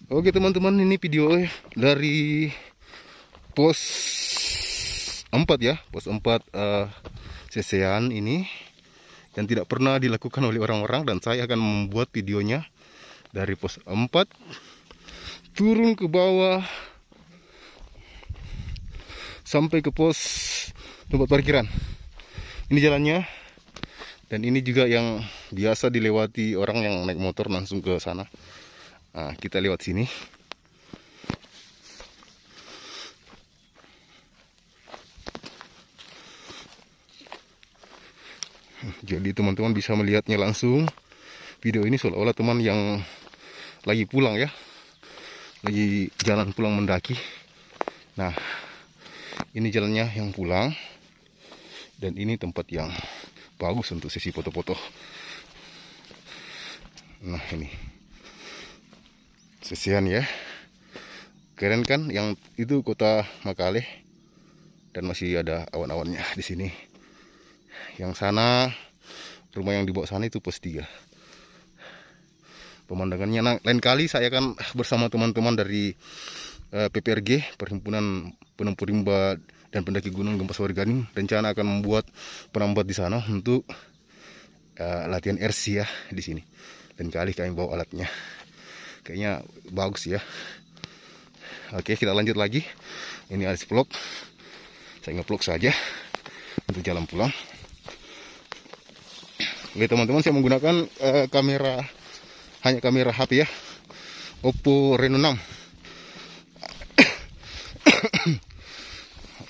Oke teman-teman, ini video dari pos 4 ya, pos 4 Sesean ini yang tidak pernah dilakukan oleh orang-orang, dan saya akan membuat videonya dari pos 4 turun ke bawah sampai ke pos tempat parkiran. Ini jalannya, dan ini juga yang biasa dilewati orang yang naik motor langsung ke sana. Nah, kita lewat sini. Jadi teman-teman bisa melihatnya langsung. Video ini seolah-olah teman yang lagi pulang ya, lagi jalan pulang mendaki. Nah, ini jalannya yang pulang, dan ini tempat yang bagus untuk sesi foto-foto. Nah, ini Sesean ya, keren kan? Yang itu kota Makale, dan masih ada awan-awannya di sini. Yang sana, rumah yang di bawah sana itu pos 3. Pemandangannya, nah, lain kali saya akan bersama teman-teman dari PPRG, Perhimpunan Penempuh Rimba dan Pendaki Gunung Gempas Warganing, rencana akan membuat penambat di sana untuk latihan RC ya di sini. Lain kali kami bawa alatnya, kayaknya bagus ya. Oke, kita lanjut lagi. Ini Aris Vlog, saya nge-vlog saja untuk jalan pulang. Oke teman-teman, saya menggunakan hanya kamera HP ya, Oppo Reno 6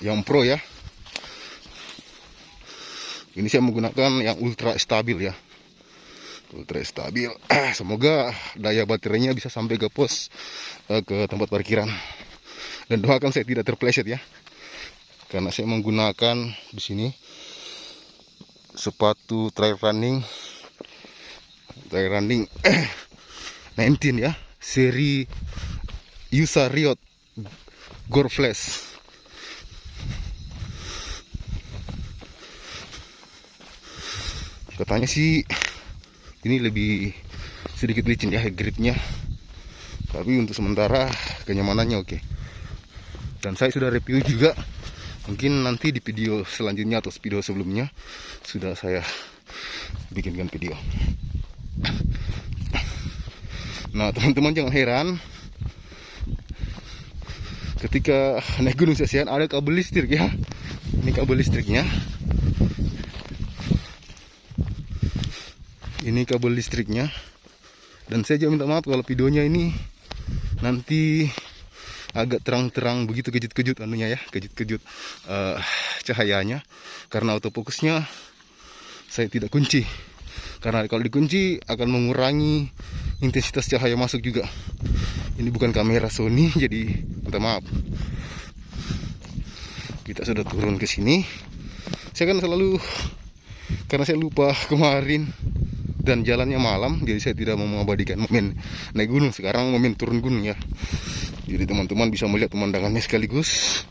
yang Pro ya. Ini saya menggunakan yang ultra stabil ya, ultra stabil. Semoga daya baterainya bisa sampai ke pos, ke tempat parkiran. Dan doakan saya tidak terpleset ya, karena saya menggunakan di sini sepatu trail running 19 ya, seri USA Riot Gore Flash. Katanya sih ini lebih sedikit licin ya gripnya, tapi untuk sementara kenyamanannya oke. Dan saya sudah review juga, mungkin nanti di video selanjutnya atau video sebelumnya sudah saya bikinkan video. Nah teman-teman, jangan heran ketika naik gunung Sesean ada kabel listrik ya. Ini kabel listriknya. Ini kabel listriknya. Dan saya juga minta maaf kalau videonya ini nanti agak terang-terang begitu, kejut-kejut anunya ya, kejut-kejut cahayanya, karena autofokusnya saya tidak kunci. Karena kalau dikunci akan mengurangi intensitas cahaya masuk juga. Ini bukan kamera Sony, jadi minta maaf. Kita sudah turun ke sini. Saya kan selalu, karena saya lupa kemarin dan jalannya malam, jadi saya tidak mau mengabadikan momen naik gunung. Sekarang momen turun gunung ya, jadi teman-teman bisa melihat pemandangannya sekaligus.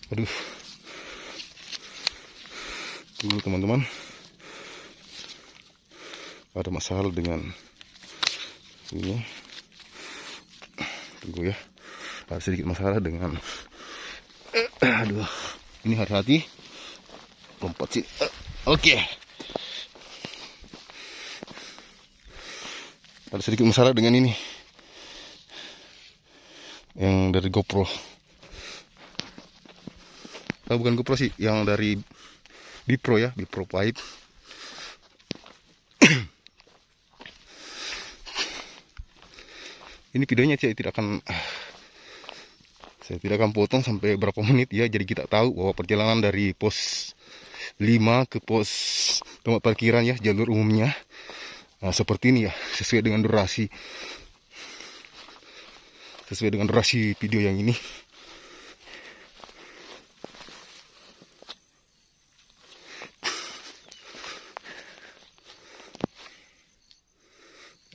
Aduh, tunggu teman-teman, ada masalah dengan ini. Tunggu ya, ada sedikit masalah dengan aduh, ini hati-hati lompat sih. Oke. Ada sedikit masalah dengan ini, yang dari GoPro. Bukan GoPro sih, yang dari Bipro ya, Bipro Pipe. Ini videonya saya tidak akan potong sampai berapa menit ya, jadi kita tahu bahwa perjalanan dari pos 5 ke pos tempat parkiran ya, jalur umumnya seperti ini ya, sesuai dengan durasi video yang ini.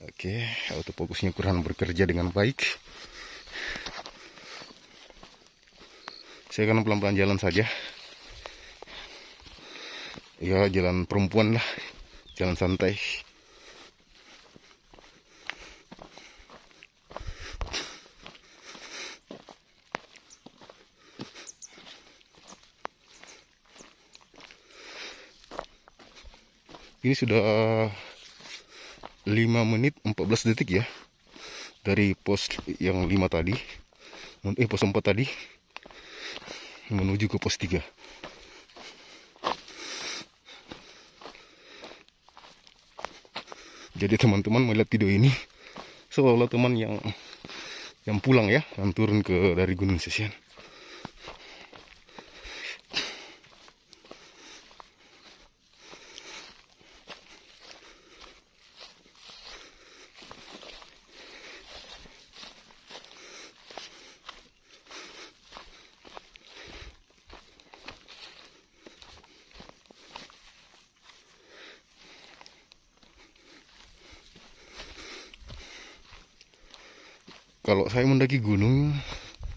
Oke, autofokusnya kurang bekerja dengan baik. Saya akan pelan-pelan jalan saja. Ya, jalan perempuan lah, jalan santai. Ini sudah 5 menit 14 detik ya dari pos yang 5 tadi, pos 4 tadi menuju ke pos 3. Jadi teman-teman melihat video ini seolah teman yang pulang ya, yang turun dari Gunung Sesian. Kalau saya mendaki gunung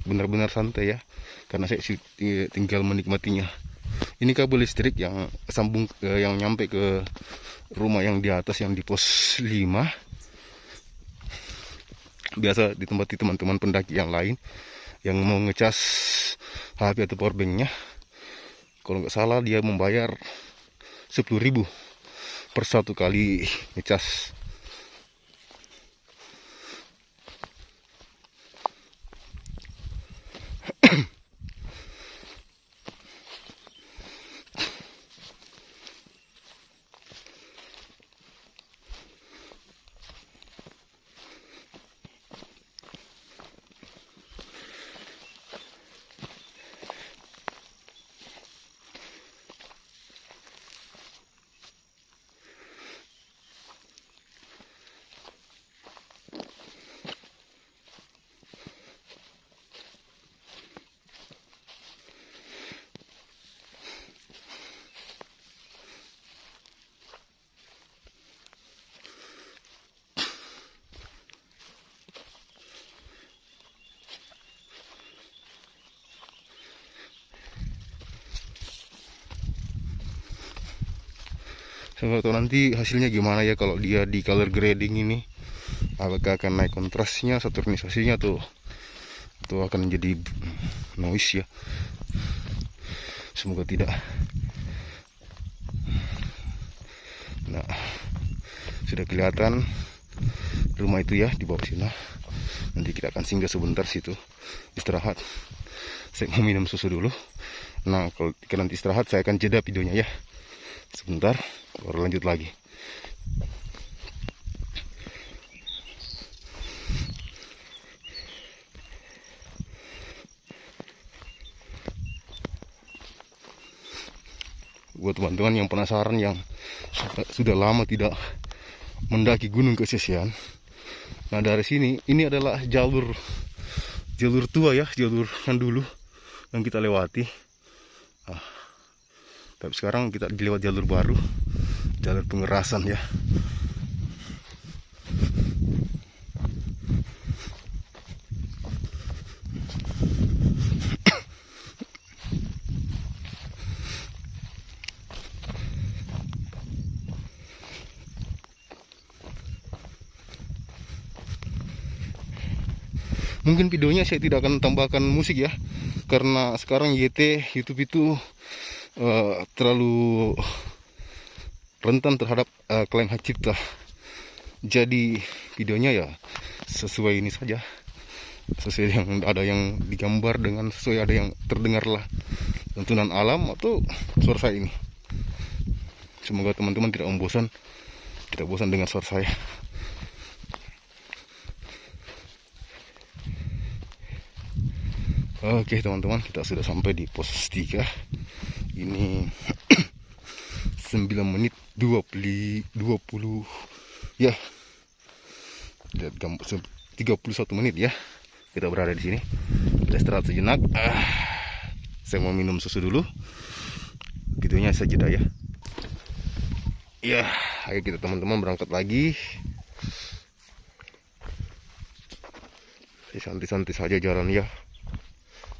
benar-benar santai ya, karena saya tinggal menikmatinya. Ini kabel listrik yang sambung yang nyampe ke rumah yang di atas, yang di pos 5. Biasa ditempati teman-teman pendaki yang lain yang mau ngecas HP atau powerbanknya. Kalau nggak salah dia membayar 10.000 per satu kali ngecas. Saya nggak tahu nanti hasilnya gimana ya kalau dia di color grading ini, apakah akan naik kontrasnya, saturnisasinya tuh akan jadi noise ya. Semoga tidak. Nah, sudah kelihatan rumah itu ya di bawah sini. Nanti kita akan singgah sebentar situ, istirahat. Saya mau minum susu dulu. Nah, kalau nanti istirahat saya akan jeda videonya ya sebentar, baru lanjut lagi. Buat teman-teman yang penasaran, yang sudah lama tidak mendaki Gunung Kesesian, nah dari sini ini adalah jalur tua ya, jalur yang dulu yang kita lewati. Tapi sekarang kita dilewat jalur baru, jalur pengerasan ya. Mungkin videonya saya tidak akan tambahkan musik ya, karena sekarang YouTube itu terlalu rentan terhadap klaim hak cipta. Jadi videonya ya sesuai ini saja, sesuai yang ada, yang digambar dengan sesuai ada yang terdengar lah, lantunan alam atau suara saya ini. Semoga teman-teman tidak bosan dengan suara saya. Oke teman-teman, kita sudah sampai di pos 3. Ini 9 menit 20 ya. Lihat 31 menit ya. Kita berada di sini. Kita istirahat sejenak. Saya mau minum susu dulu. Videonya saya jeda ya. Ya, ayo kita teman-teman berangkat lagi. Santai-santai saja jalan ya,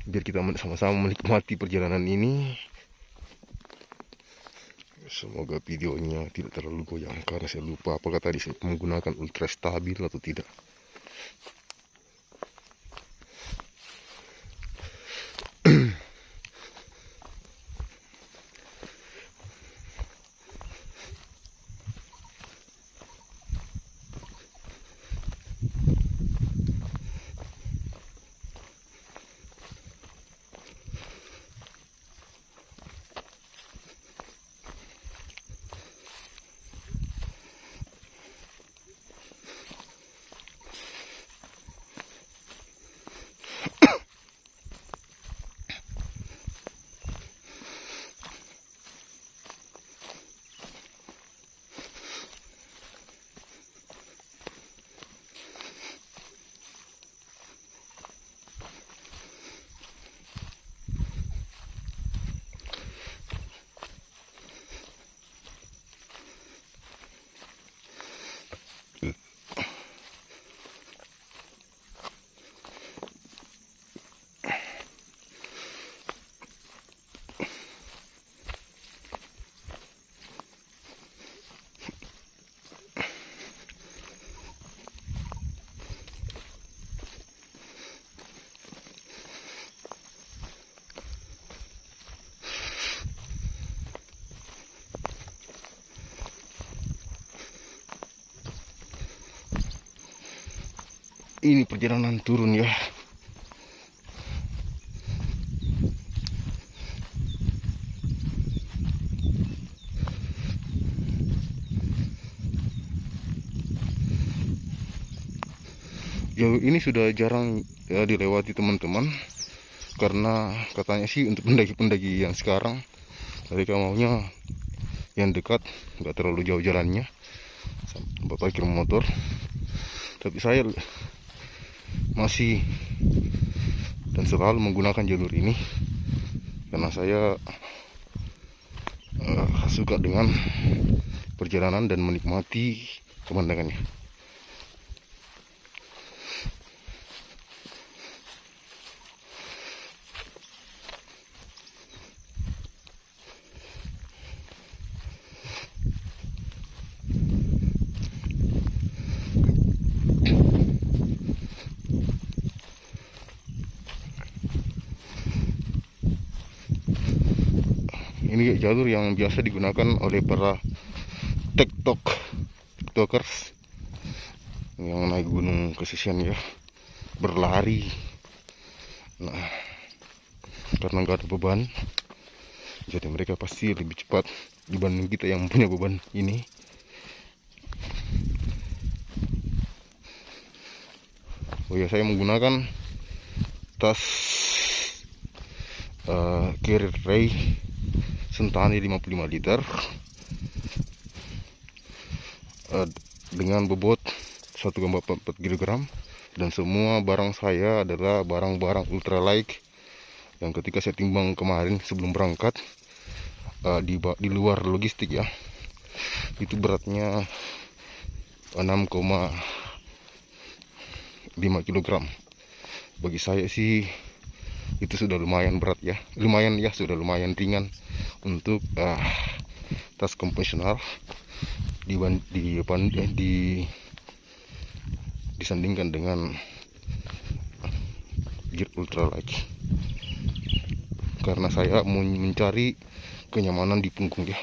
biar kita sama-sama menikmati perjalanan ini. Semoga videonya tidak terlalu goyang, karena saya lupa apakah tadi saya menggunakan ultra stabil atau tidak. ini perjalanan turun ya. Jalur ini sudah jarang ya dilewati teman-teman, karena katanya sih untuk pendaki-pendaki yang sekarang mereka maunya yang dekat, nggak terlalu jauh jalannya sampai parkir motor. Tapi saya masih dan selalu menggunakan jalur ini karena saya suka dengan perjalanan dan menikmati pemandangannya. Ini jalur yang biasa digunakan oleh para tiktokers yang naik gunung kesesian ya, berlari. Nah, karena nggak ada beban, jadi mereka pasti lebih cepat dibanding kita yang punya beban ini. Oh ya, saya menggunakan tas Carrier Ray Sentani 55 liter dengan bobot 1,4 kg, dan semua barang saya adalah barang-barang ultralight yang ketika saya timbang kemarin sebelum berangkat di luar logistik ya, itu beratnya 6,5 kg. Bagi saya sih itu sudah lumayan berat ya, sudah lumayan ringan untuk tas konvensional disandingkan dengan gear ultralight, karena saya mau mencari kenyamanan di punggung ya.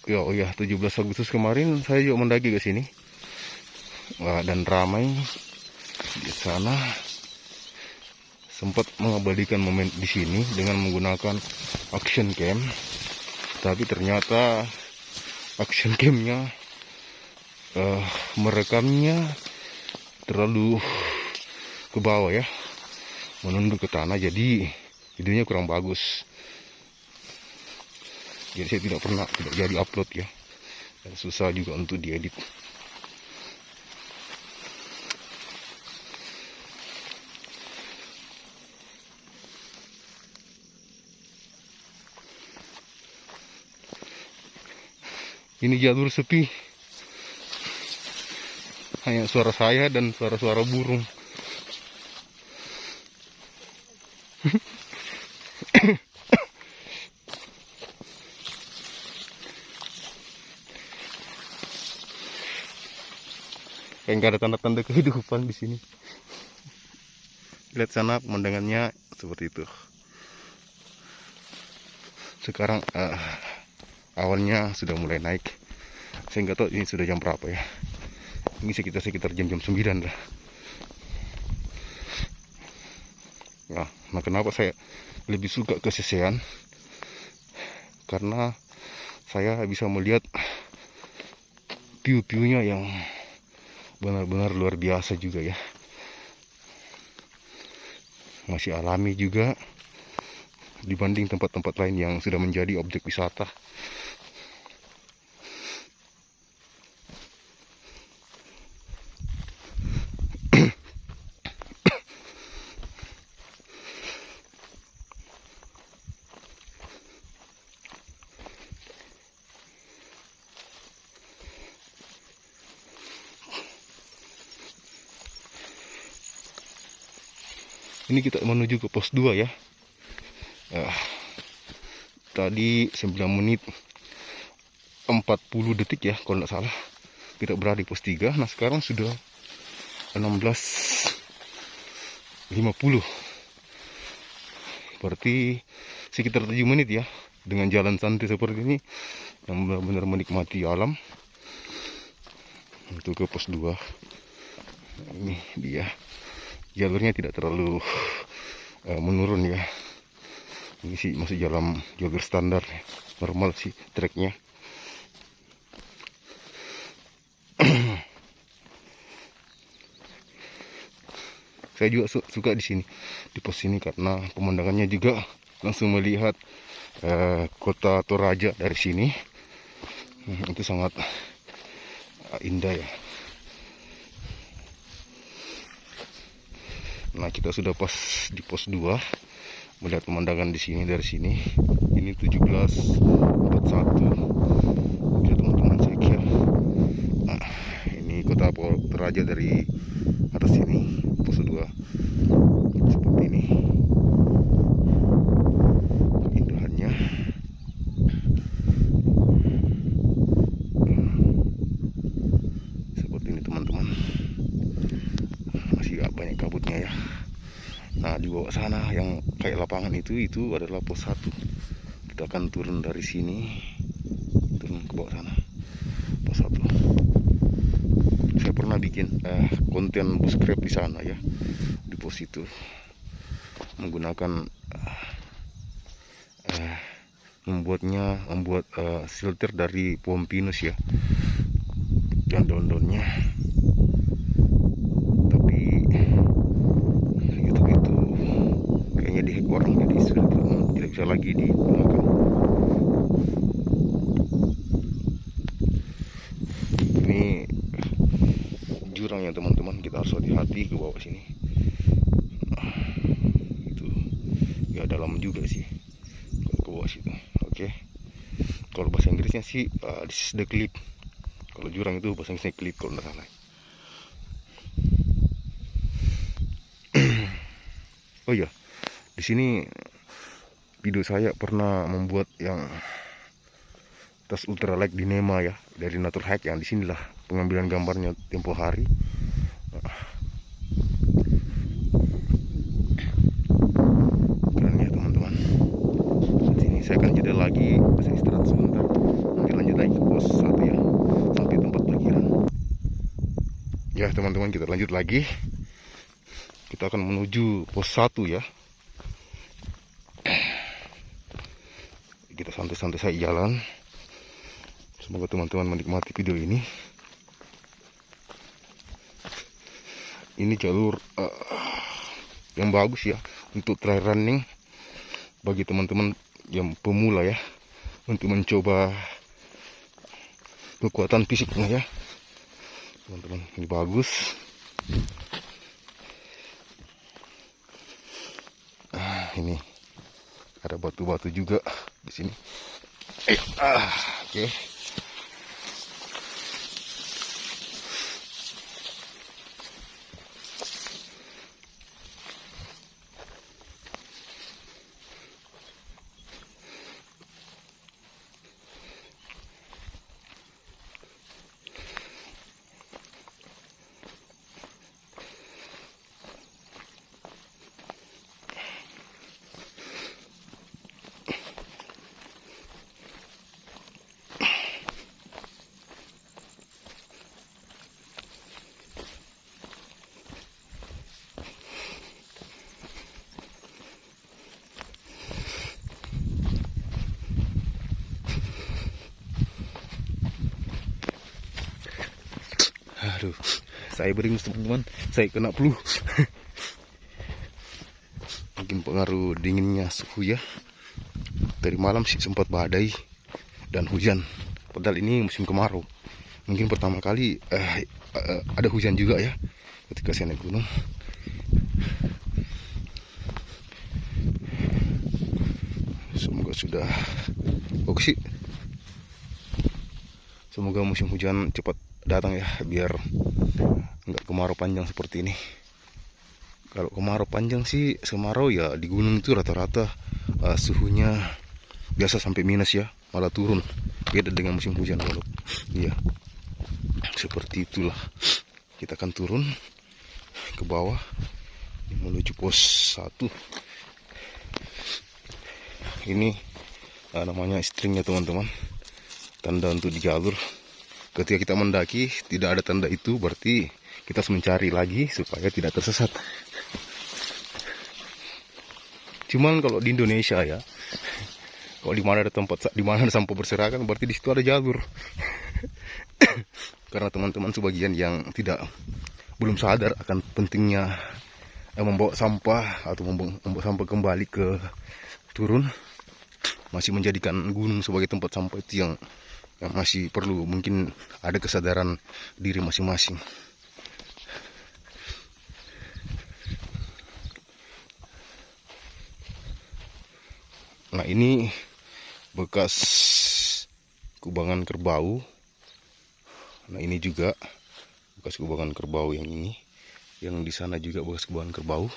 Oh ya, 17 Agustus kemarin saya juga mendaki ke sini. Dan ramai di sana. Sempat mengabadikan momen di sini dengan menggunakan action cam. Tapi ternyata action camnya merekamnya terlalu ke bawah ya, menunduk ke tanah, jadi videonya kurang bagus. Jadi saya tidak jadi upload ya, dan susah juga untuk diedit. Ini jalur sepi, hanya suara saya dan suara-suara burung. Kayak nggak ada tanda-tanda kehidupan di sini. Lihat sana pemandangannya seperti itu. Sekarang awannya sudah mulai naik. Saya nggak tahu ini sudah jam berapa ya. Ini sekitar jam 9 lah. Nah, kenapa saya lebih suka kesesean? Karena saya bisa melihat view-viewnya yang benar-benar luar biasa juga ya. Masih alami juga dibanding tempat-tempat lain yang sudah menjadi objek wisata. Ini kita menuju ke pos 2 ya. Tadi 9 menit 40 detik ya kalau tidak salah kita berada di pos 3. Nah sekarang sudah 16.50, berarti sekitar 7 menit ya dengan jalan santai seperti ini yang benar-benar menikmati alam untuk ke pos 2. Ini dia jalurnya, tidak terlalu menurun ya. Ini sih masih jalan jalur standar normal sih treknya. Saya juga suka di sini, di pos ini, karena pemandangannya juga langsung melihat kota Toraja dari sini. Itu sangat indah ya. Nah kita sudah pas di pos 2, melihat pemandangan di sini dari sini. Ini 17.41. Bisa teman-teman cek ya. Nah, ini kota Toraja dari atas sini, pos 2 seperti ini keindahannya. Seperti ini teman-teman, masih banyak kabutnya ya. Nah di bawah sana yang kayak lapangan itu adalah pos 1. Kita akan turun dari sini, turun ke bawah sana, pos 1. Saya pernah bikin konten bushcraft di sana ya, di pos itu, menggunakan membuat shelter dari pohon pinus ya, dan daun-daunnya. Tapi YouTube itu kayaknya dihack orang, jadi sudah tidak bisa lagi digunakan. Ini jurang ya teman-teman, kita harus hati-hati ke bawah sini. Itu ya dalam juga sih kalau ke bawah situ. Oke. Kalau bahasa Inggrisnya sih this is the cliff. Kalau jurang itu bahasa Inggrisnya cliff kalau tidak salah. Oh iya, di sini video saya pernah membuat yang tas ultralight Dynema ya, dari Natur Hike, yang disinilah pengambilan gambarnya tempo hari. Keren ya teman-teman. Sini saya akan jeda lagi, saya istirahat sebentar, nanti lanjut lagi ke pos 1 ya, sampai tempat parkiran. Ya teman-teman, kita lanjut lagi. Kita akan menuju pos 1 ya. Kita santai-santai saya jalan. Semoga teman-teman menikmati video ini. Ini jalur yang bagus ya untuk trail running bagi teman-teman yang pemula ya, untuk mencoba kekuatan fisiknya ya teman-teman. Ini bagus. Ini ada batu-batu juga di sini. Oke. Aduh, saya beringus teman-teman, saya kena flu. Mungkin pengaruh dinginnya suhu ya. Dari malam sih sempat badai dan hujan. Padahal ini musim kemarau. Mungkin pertama kali ada hujan juga ya ketika saya naik gunung. Semoga sudah oke sih. Semoga musim hujan cepat datang ya, biar nggak kemarau panjang seperti ini. Kalau kemarau panjang sih, kemarau ya di gunung itu rata-rata suhunya biasa sampai minus ya, malah turun. Beda dengan musim hujan kalau iya. Seperti itulah. Kita akan turun ke bawah menuju pos 1. Ini namanya stringnya teman-teman. Tanda untuk di jalur. Ketika kita mendaki tidak ada tanda itu, berarti kita harus mencari lagi supaya tidak tersesat. Cuman kalau di Indonesia ya, kalau di mana ada tempat, di mana ada sampah berserakan, berarti di situ ada jalur. Karena teman-teman sebagian yang belum sadar akan pentingnya membawa sampah atau membawa sampah kembali ke turun, masih menjadikan gunung sebagai tempat sampah itu yang masih perlu, mungkin ada kesadaran diri masing-masing. Nah, ini bekas kubangan kerbau. Nah, ini juga bekas kubangan kerbau yang ini. Yang di sana juga bekas kubangan kerbau.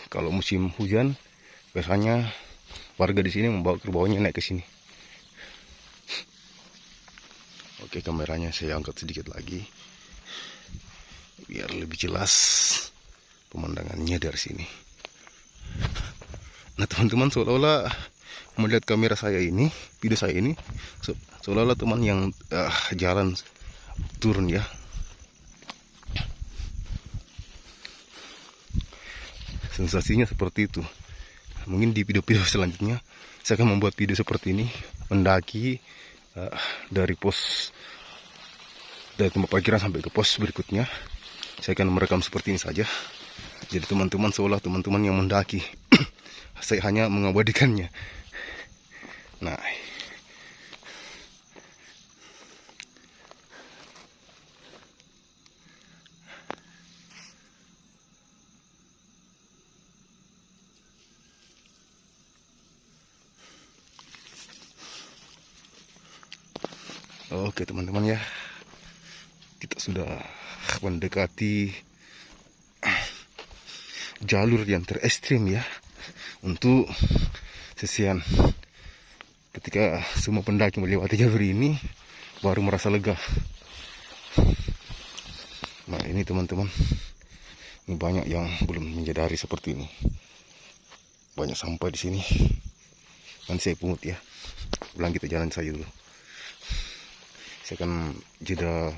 Kalau musim hujan, biasanya warga di sini membawa kerbaunya naik ke sini. Oke, kameranya saya angkat sedikit lagi biar lebih jelas pemandangannya dari sini. Nah, teman-teman, seolah-olah melihat kamera saya ini, video saya ini, seolah-olah teman yang jalan turun ya. Sensasinya seperti itu. Mungkin di video-video selanjutnya saya akan membuat video seperti ini, mendaki dari tempat parkiran sampai ke pos berikutnya. Saya akan merekam seperti ini saja. Jadi teman-teman, seolah teman-teman yang mendaki. Saya hanya mengabadikannya. Nah, oke teman-teman ya, kita sudah mendekati jalur yang terekstrim ya untuk sesian. Ketika semua pendaki melewati jalur ini, baru merasa lega. Nah, ini teman-teman, ini banyak yang belum menyadari seperti ini. Banyak sampah di sini. Nanti saya pungut ya. Ulang, kita jalan saja dulu. Saya akan jeda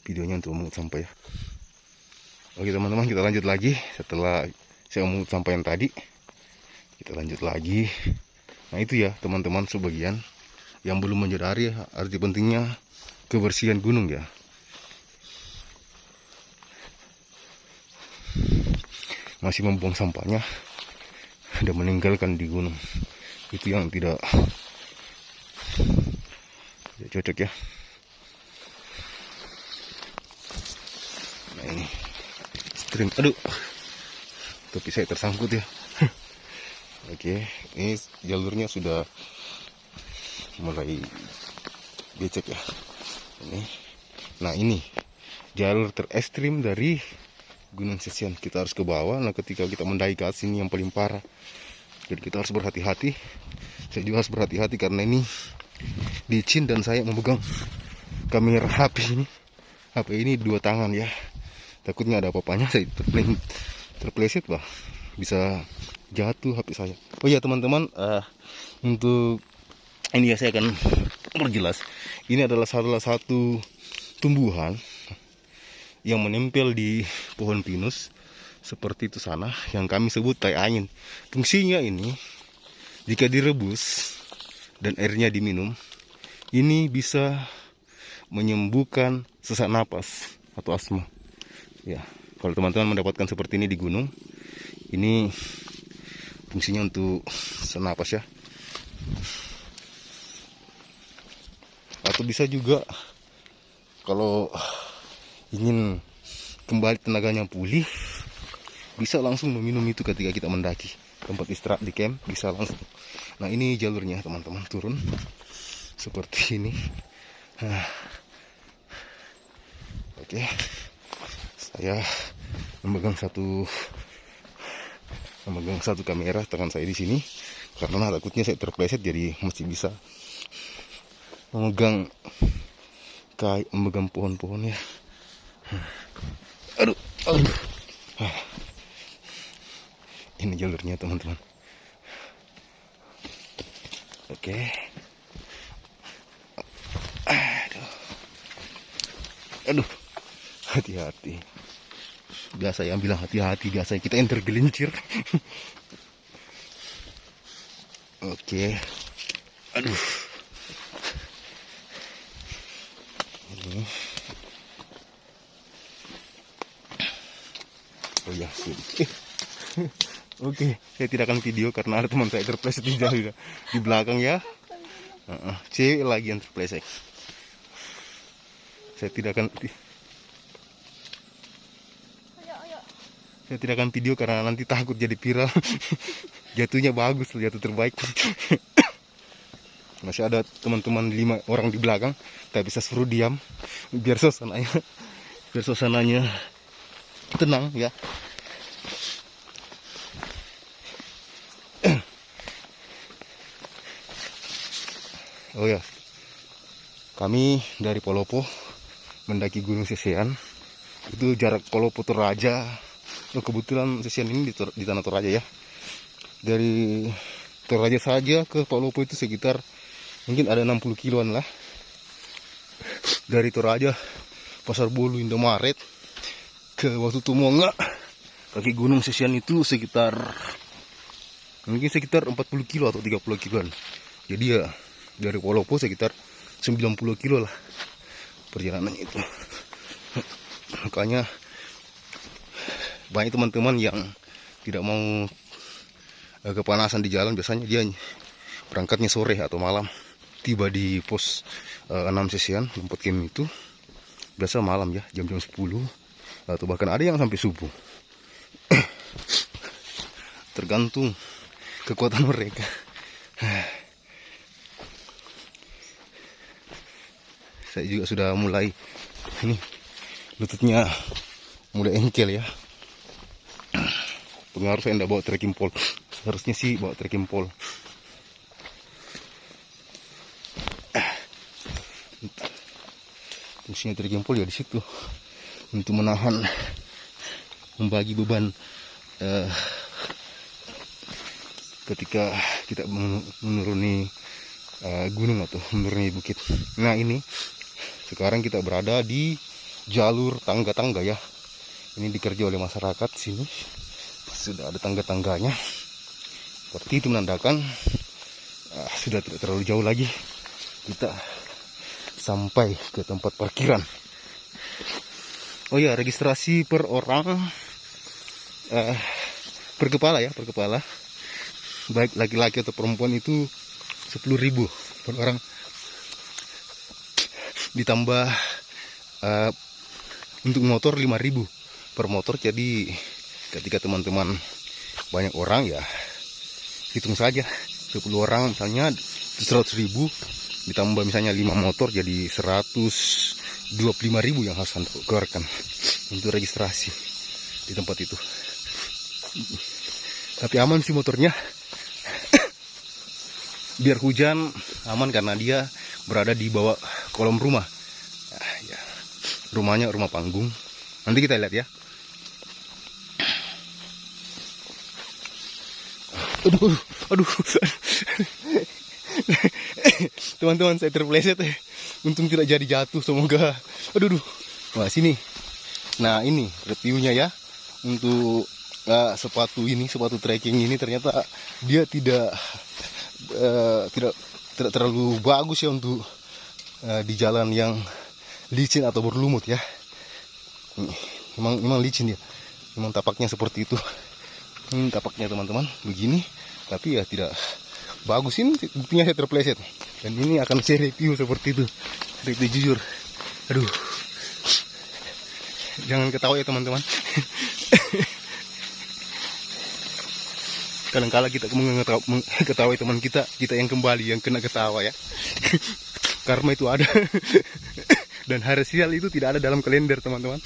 videonya untuk memungut sampah ya. Oke teman-teman, kita lanjut lagi. Setelah saya memungut sampah yang tadi, kita lanjut lagi. Nah, itu ya teman-teman, sebagian yang belum menyadari arti pentingnya kebersihan gunung ya. Masih membuang sampahnya dan meninggalkan di gunung. Itu yang tidak cocok ya. Nah, ini string, aduh, topi saya tersangkut ya. Oke, ini jalurnya sudah mulai becek ya. Ini, nah ini jalur terekstrim dari Gunung Sesian. Kita harus ke bawah. Nah, ketika kita mendaki ke sini yang paling parah. Jadi kita harus berhati-hati. Saya juga harus berhati-hati karena ini licin dan saya memegang kamera HP ini. HP ini 2 tangan ya. Takutnya ada apa-apanya saya terpleset lah. Bisa jatuh HP saya. Oh ya teman-teman, untuk ini ya saya akan perjelas. Ini adalah salah satu tumbuhan yang menempel di pohon pinus seperti itu sana, yang kami sebut tai angin. Fungsinya ini, jika direbus dan airnya diminum, ini bisa menyembuhkan sesak napas atau asma. Ya, kalau teman-teman mendapatkan seperti ini di gunung, ini fungsinya untuk senapas ya. Atau bisa juga kalau ingin kembali tenaganya pulih, bisa langsung meminum itu ketika kita mendaki. Tempat istirahat di camp bisa langsung. Nah, ini jalurnya teman-teman, turun seperti ini. Oke, saya memegang satu kamera tangan saya di sini karena takutnya saya terpleset, jadi masih bisa memegang pohon-pohon ya. Aduh. Ini jalurnya teman-teman. Oke. Aduh. Hati-hati. Biasa yang bilang hati-hati, biasa kita yang tergelincir. Oke. Aduh. Ini. Oh ya, Oke, saya tidak akan video karena ada teman saya terpleset di belakang ya. Cewek lagi yang terpleset. Saya tidak akan video karena nanti takut jadi viral. Jatuhnya bagus, jatuh terbaik. Masih ada teman-teman 5 orang di belakang, tak bisa suruh diam biar suasananya tenang ya. Oh ya, kami dari Polopo mendaki Gunung Sesean. Itu jarak Polopo Toraja. Kebetulan Sesean ini di Tanah Toraja ya. Dari Toraja saja ke Polopo itu sekitar mungkin ada 60 kiloan lah. Dari Toraja, Pasar Bolu, Indomaret ke Watu Tumonga, kaki Gunung Sesean itu sekitar 40 kilo atau 30 kiloan. Jadi ya dari Polopo sekitar 90 kilo lah perjalanan itu. Makanya banyak teman-teman yang tidak mau kepanasan di jalan, biasanya dia berangkatnya sore atau malam, tiba di pos 6 Sesean tempat camp itu biasa malam ya, jam-jam 10 atau bahkan ada yang sampai subuh. Tergantung kekuatan mereka. Saya juga sudah mulai ini, lututnya mulai engkel ya. Pengaruh saya tidak bawa trekking pole. Seharusnya sih bawa trekking pole. Fungsinya trekking pole ya di situ untuk menahan, membagi beban ketika kita menuruni gunung atau menuruni bukit. Nah ini sekarang kita berada di jalur tangga-tangga ya. Ini dikerja oleh masyarakat sini. Sudah ada tangga-tangganya. Seperti itu menandakan sudah tidak terlalu jauh lagi kita sampai ke tempat parkiran. Oh ya, registrasi per orang, per kepala ya, per kepala. Baik laki-laki atau perempuan itu 10.000 per orang. Ditambah untuk motor 5.000 per motor. Jadi ketika teman-teman banyak orang ya hitung saja 10 orang misalnya 100.000 ditambah misalnya 5 motor jadi 125.000 yang harus Anda keluarkan untuk registrasi di tempat itu. Tapi aman sih motornya. Biar hujan aman karena dia berada di bawah kolom rumah. Ya, rumahnya rumah panggung. Nanti kita lihat ya. Aduh. Teman-teman, saya terpleset. Untung tidak jadi jatuh, semoga. Aduh. Wah, sini. Nah, ini reviewnya ya. Untuk sepatu trekking ini ternyata dia tidak terlalu bagus ya untuk di jalan yang licin atau berlumut ya. Memang licin ya. Memang tapaknya seperti itu. Ini tapaknya teman-teman begini, tapi ya tidak bagus. Ini buktinya saya terpleset. Dan ini akan saya review seperti itu. Review jujur. Aduh. Jangan ketawa ya teman-teman. Kadang-kala kita mengetahui teman kita yang kembali yang kena ketawa ya. Karma itu ada. Dan hari sial itu tidak ada dalam kalender teman-teman.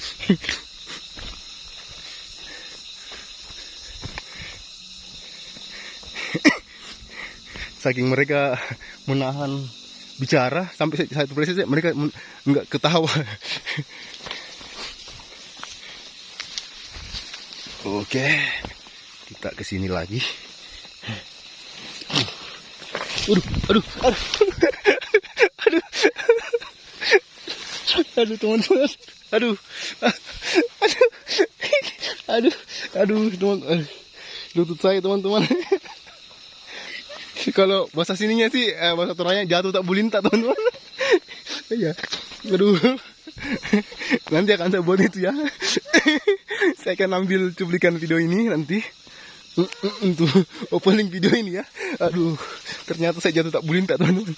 saking mereka menahan bicara sampai satu presiden mereka nggak ketawa. Oke, kita kesini lagi. Aduh, teman-teman, teman, lutut saya teman-teman. Kalau bahasa sininya sih, bahasa Toranya jatuh tak bulinta teman-teman. Iya, aduh. Nanti akan saya buat itu ya. Saya akan ambil cuplikan video ini nanti untuk opening video ini ya. Aduh, ternyata saya jatuh tak bulinta teman-teman.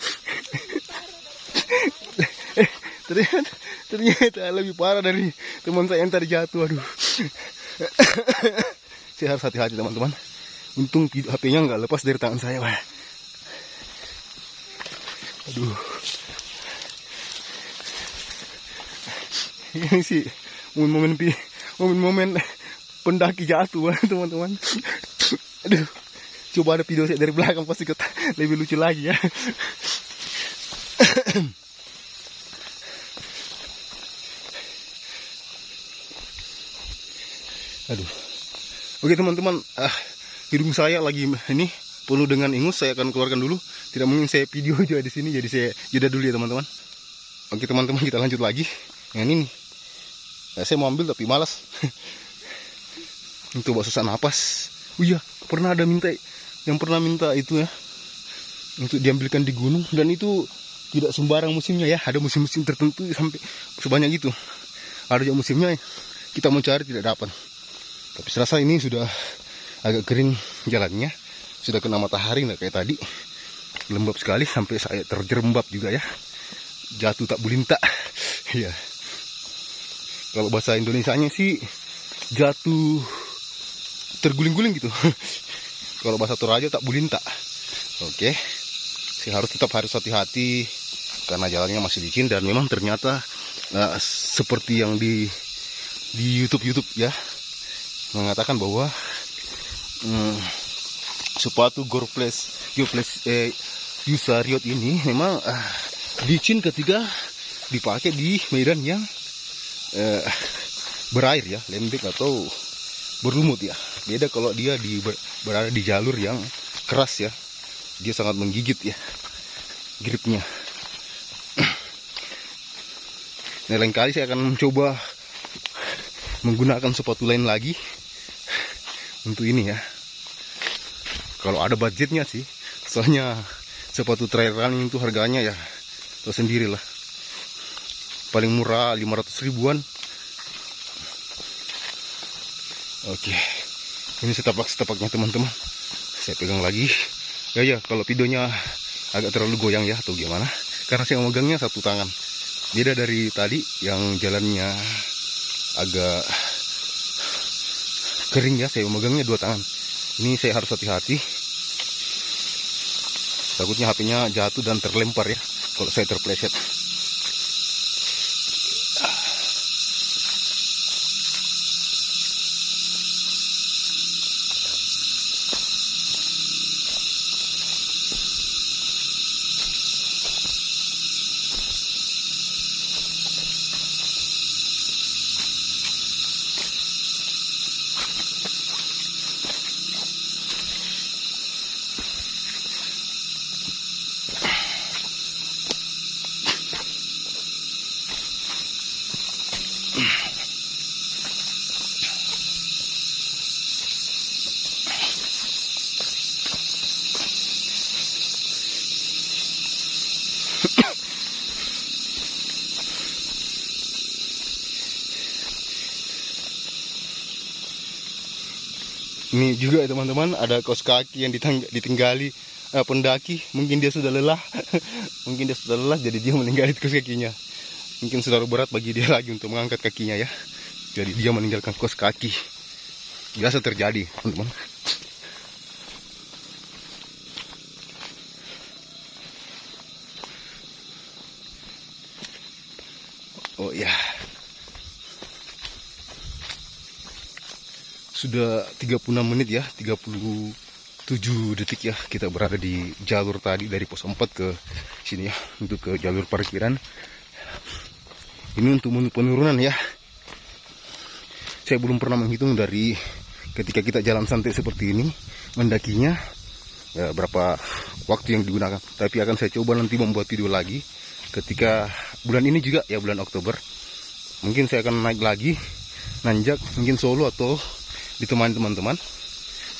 Ternyata lebih parah dari teman saya yang tadi jatuh. Aduh. Saya harus hati-hati teman-teman. Untung HP-nya nggak lepas dari tangan saya. Aduh. Ini sih momen-momen pendaki jatuh teman-teman. Aduh. Coba ada video saya dari belakang pasti lebih lucu lagi ya. Aduh. Oke teman-teman, hidung saya lagi ini penuh dengan ingus, saya akan keluarkan dulu. Tidak mungkin saya video juga di sini, jadi saya jeda dulu ya teman-teman. Oke teman-teman, kita lanjut lagi. Yang ini nih, saya mau ambil tapi malas. Untuk sesak napas. Oh iya, pernah ada yang pernah minta itu ya, untuk diambilkan di gunung, dan itu tidak sembarang musimnya ya. Ada musim-musim tertentu sampai sebanyak itu. Ada juga musimnya kita mau cari tidak dapat. Tapi serasa ini sudah agak kering jalannya, sudah kena matahari nggak kayak tadi, lembab sekali sampai saya terjerembab juga ya, jatuh tak bulinta. Ya, kalau bahasa Indonesianya sih jatuh terguling-guling gitu. Kalau bahasa Toraja tak bulinta. Oke, saya tetap harus hati-hati karena jalannya masih licin, dan memang ternyata seperti yang di YouTube ya, mengatakan bahwa sepatu Yusa Riot ini memang licin ketika dipakai di medan yang berair ya, lembek atau berlumut ya. Beda kalau dia berada di jalur yang keras ya, dia sangat menggigit ya gripnya. Nah, lain kali saya akan mencoba menggunakan sepatu lain lagi untuk ini ya, kalau ada budgetnya sih. Soalnya sepatu trail running itu harganya ya tahu sendiri lah, paling murah 500 ribuan. Oke, ini setapak-setapaknya teman-teman, saya pegang lagi ya. Kalau videonya agak terlalu goyang ya atau gimana, karena saya megangnya satu tangan, beda dari tadi yang jalannya agak kering ya, saya megangnya dua tangan. Ini saya harus hati-hati, takutnya HP-nya jatuh dan terlempar ya kalau saya terpleset. Ini juga teman-teman, ada kaos kaki yang ditinggali pendaki. Mungkin dia sudah lelah. Mungkin dia sudah lelah, jadi dia meninggalkan kaos kakinya. Mungkin sudah berat bagi dia lagi untuk mengangkat kakinya ya, jadi dia meninggalkan kaos kaki. Biasa terjadi teman-teman. Oh ya, sudah 36 menit ya, 37 7 detik ya kita berada di jalur tadi dari pos 4 ke sini ya, untuk ke jalur parkiran. Ini untuk penurunan ya. Saya belum pernah menghitung dari ketika kita jalan santai seperti ini mendakinya ya, berapa waktu yang digunakan. Tapi akan saya coba nanti membuat video lagi ketika bulan ini juga ya, bulan Oktober. Mungkin saya akan naik lagi, nanjak mungkin solo atau ditemani teman-teman.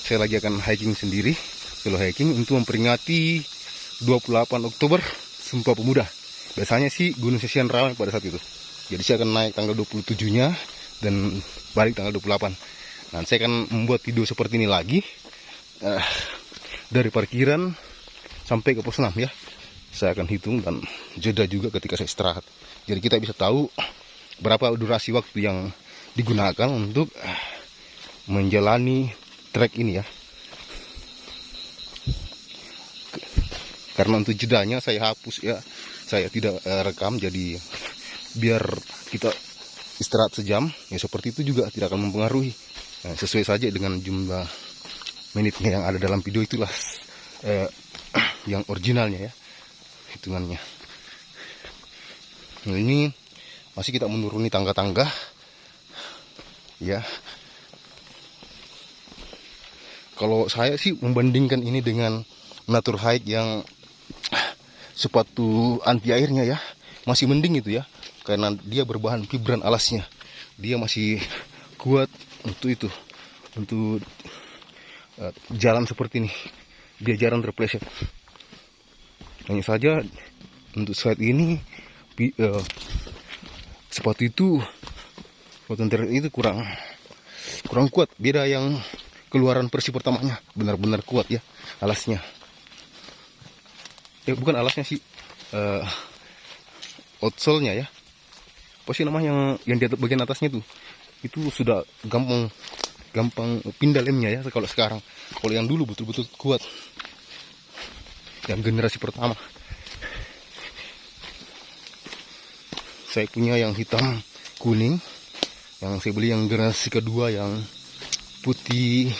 Saya lagi akan hiking sendiri, solo hiking untuk memperingati 28 Oktober Sumpah Pemuda. Biasanya sih Gunung Sesian ramai pada saat itu. Jadi saya akan naik tanggal 27-nya dan balik tanggal 28. Nah, saya akan membuat video seperti ini lagi dari parkiran sampai ke pos 6 ya. Saya akan hitung dan jeda juga ketika saya istirahat. Jadi kita bisa tahu berapa durasi waktu yang digunakan untuk menjalani trek ini ya. Karena untuk jedanya saya hapus ya, saya tidak rekam, jadi biar kita istirahat sejam ya, seperti itu juga tidak akan mempengaruhi. Nah, sesuai saja dengan jumlah menitnya yang ada dalam video, itulah yang originalnya ya, hitungannya. Nah, ini masih kita menuruni tangga-tangga ya. Kalau saya sih membandingkan ini dengan natur hike yang sepatu anti airnya ya, masih mending itu ya, karena dia berbahan fibran alasnya, dia masih kuat untuk itu, untuk jalan seperti ini, dia jarang terpleset. Hanya saja untuk saat ini sepatu itu, sepatu anti air itu kurang kuat. Beda yang keluaran versi pertamanya, benar-benar kuat ya alasnya. Bukan alasnya sih, outsole-nya ya. Apa sih namanya yang di atas, bagian atasnya tuh, itu sudah gampang pindah lemnya ya kalau sekarang. Kalau yang dulu betul-betul kuat, yang generasi pertama. Saya punya yang hitam kuning, yang saya beli yang generasi kedua yang putih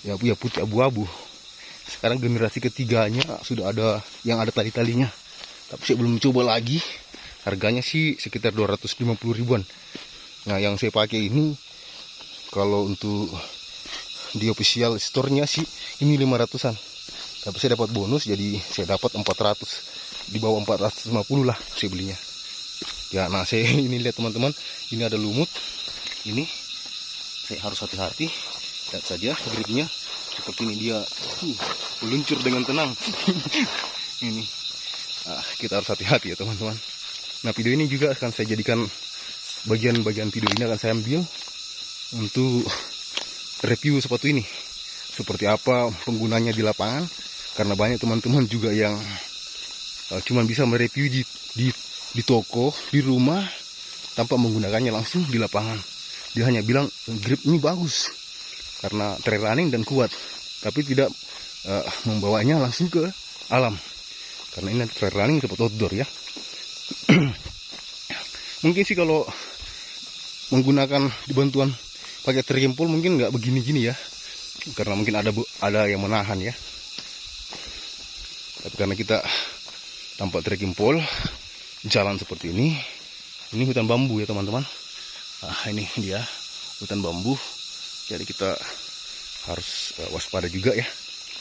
ya, putih abu-abu. Sekarang generasi ketiganya sudah ada yang ada tali-talinya, tapi saya belum coba lagi. Harganya sih sekitar 250 ribuan. Nah, yang saya pakai ini kalau untuk di official store-nya sih ini 500-an. Tapi saya dapat bonus, jadi saya dapat 400, di bawah 450 lah saya belinya. Ya, nah saya ini lihat teman-teman, ini ada lumut. Ini saya harus hati-hati. Lihat saja gripnya. Seperti ini dia meluncur dengan tenang. Ini kita harus hati-hati ya teman-teman. Nah, video ini juga akan saya jadikan bagian-bagian video ini akan saya ambil untuk review sepatu ini, seperti apa penggunanya di lapangan. Karena banyak teman-teman juga yang cuma bisa mereview di toko, di rumah, tanpa menggunakannya langsung di lapangan. Dia hanya bilang grip ini bagus karena trail running dan kuat, tapi tidak membawanya langsung ke alam, karena ini trail running tempat outdoor ya. Mungkin sih kalau menggunakan dibantuan pakai trekking pole mungkin nggak begini-gini ya, karena mungkin ada yang menahan ya. Tapi karena kita tanpa trekking pole jalan seperti ini hutan bambu ya teman-teman. Ini dia hutan bambu. Jadi kita harus waspada juga ya,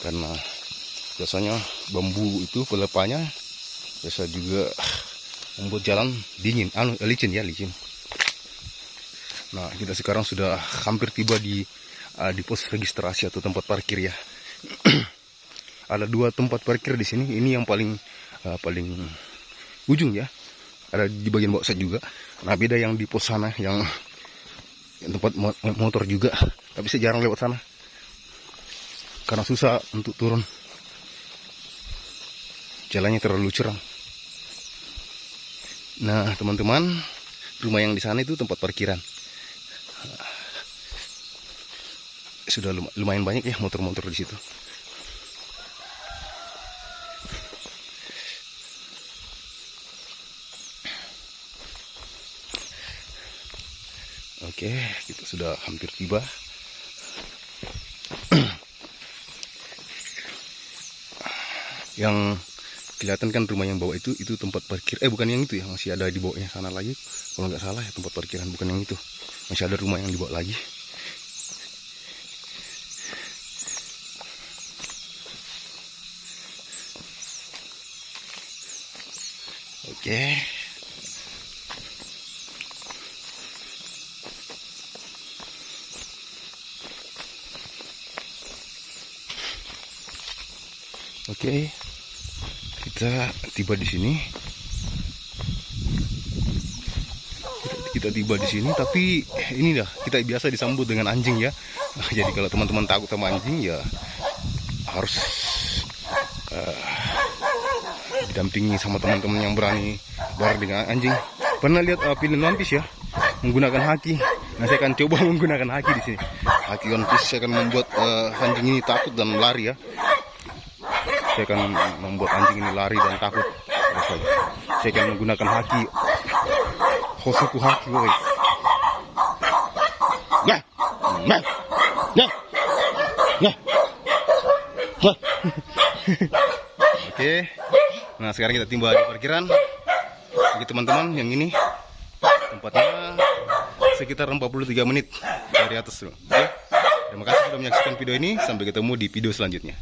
karena biasanya bambu itu pelepahnya biasa juga membuat jalan dingin, licin. Nah, kita sekarang sudah hampir tiba di pos registrasi atau tempat parkir ya. Ada 2 tempat parkir di sini. Ini yang paling ujung ya. Ada di bagian bawah saya juga. Nah, beda yang di pos sana yang tempat motor juga, tapi saya jarang lewat sana karena susah untuk turun, jalannya terlalu curam. Nah teman-teman, rumah yang di sana itu tempat parkiran. Sudah lumayan banyak ya motor-motor di situ. Oke, kita sudah hampir tiba. Yang kelihatan kan rumah yang bawah itu tempat parkir. Bukan yang itu ya, masih ada di bawahnya sana lagi. Kalau nggak salah ya tempat parkiran, bukan yang itu. Masih ada rumah yang di bawah lagi. Oke. Oke. Kita tiba di sini. Kita tiba di sini, tapi ini dah kita biasa disambut dengan anjing ya. Jadi kalau teman-teman takut sama anjing ya harus didampingi sama teman-teman yang berani bareng dengan anjing. Pernah lihat film One Piece ya, menggunakan haki. Nah, saya akan coba menggunakan haki di sini. Haki One Piece saya akan membuat anjing ini takut dan lari ya. Saya akan membuat anjing ini lari dan takut. Saya akan menggunakan haki. Hosoku haki, woy. Nah, nah, nah, nah, nah. Oke. Nah, sekarang kita tiba di parkiran. Jadi teman-teman, yang ini tempatnya sekitar 43 menit dari atas. Oke. Terima kasih sudah menyaksikan video ini. Sampai ketemu di video selanjutnya.